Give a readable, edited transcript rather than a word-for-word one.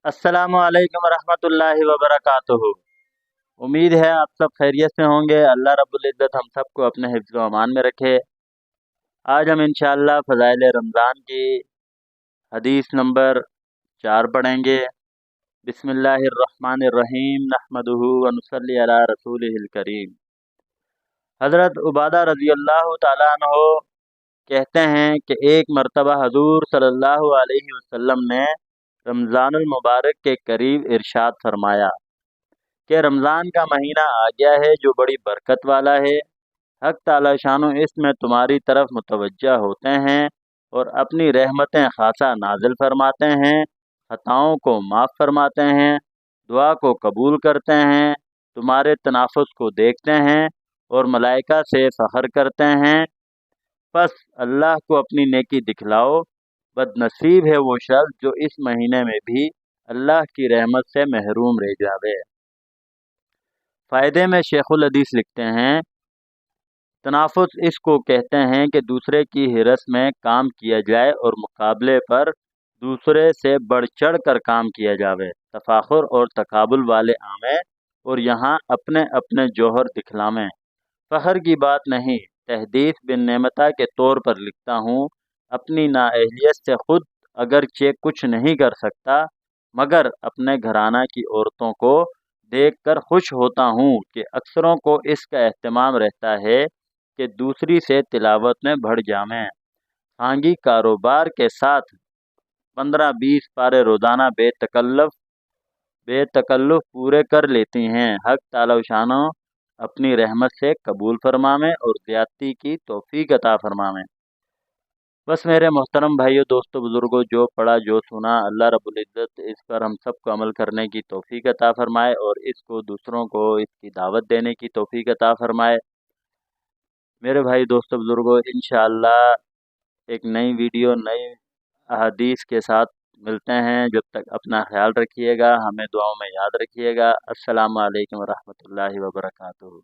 अस्सलामु अलैकुम रहमतुल्लाहि व बरकातुहू। उम्मीद है आप सब खैरियत से होंगे। अल्लाह रब्बुल इज़्ज़त हम सबको अपने हिफ्ज़ व अमान में रखे। आज हम इंशाअल्लाह फ़ज़ाइल रमज़ान की हदीस नंबर 4 पढ़ेंगे। बिस्मिल्लाहिर्रहमानिर्रहीम नहमदुहु व नुसल्ली अला रसूलिहिल करीम। हज़रत उबादा रज़ी अल्लाह तआला अन्हु कहते हैं कि एक मरतबा हजूर सल्लल्लाहु अलैहि वसल्लम ने रमज़ानुल मुबारक के करीब इरशाद फरमाया कि रमज़ान का महीना आ गया है जो बड़ी बरकत वाला है। हक ताला शानो इसमें तुम्हारी तरफ मुतवज्जा होते हैं और अपनी रहमतें खासा नाजिल फरमाते हैं, खताओं को माफ़ फरमाते हैं, दुआ को कबूल करते हैं, तुम्हारे तनाफुस को देखते हैं और मलाइका से फ़ख्र करते हैं। बस अल्लाह को अपनी नेकी दिखलाओ। बदनसीब है वो शख्स जो इस महीने में भी अल्लाह की रहमत से महरूम रह जावे। फ़ायदे में शेखुल हदीस लिखते हैं, तनाफुस इसको कहते हैं कि दूसरे की हिरस में काम किया जाए और मुकाबले पर दूसरे से बढ़ चढ़ कर काम किया जावे, तफाखुर और तकाबुल वाले आमें और यहाँ अपने अपने जौहर दिखलावें। फ़ख्र की बात नहीं, तहदीस बिन नेमता के तौर पर लिखता हूँ, अपनी नाअहलियत से खुद अगरचे कुछ नहीं कर सकता, मगर अपने घराना की औरतों को देख कर खुश होता हूँ कि अक्सरों को इसका एहतमाम रहता है कि दूसरी से तिलावत में बढ़ जावें। खांगी कारोबार के साथ 15-20 पारे रोज़ाना बेतकल्लुफ़ पूरे कर लेती हैं। हक ताला शानो अपनी रहमत से कबूल फरमावें और ज़्यादती की तौफीक अता फरमावें। बस मेरे मोहतरम भाइयों, दोस्तों, बुज़ुर्गों, जो पढ़ा जो सुना, अल्लाह रब्बुल इज़्ज़त इस पर हम सबको अमल करने की तौफीक अता फरमाए और इसको दूसरों को इसकी दावत देने की तौफीक अता फरमाए। मेरे भाई, दोस्तों, बुज़ुर्गों, इंशाअल्लाह एक नई वीडियो नई अहादीस के साथ मिलते हैं। जब तक अपना ख्याल रखिएगा, हमें दुआओं में याद रखिएगा। अस्सलामु अलैकुम व रहमतुल्लाहि व बरकातुहू।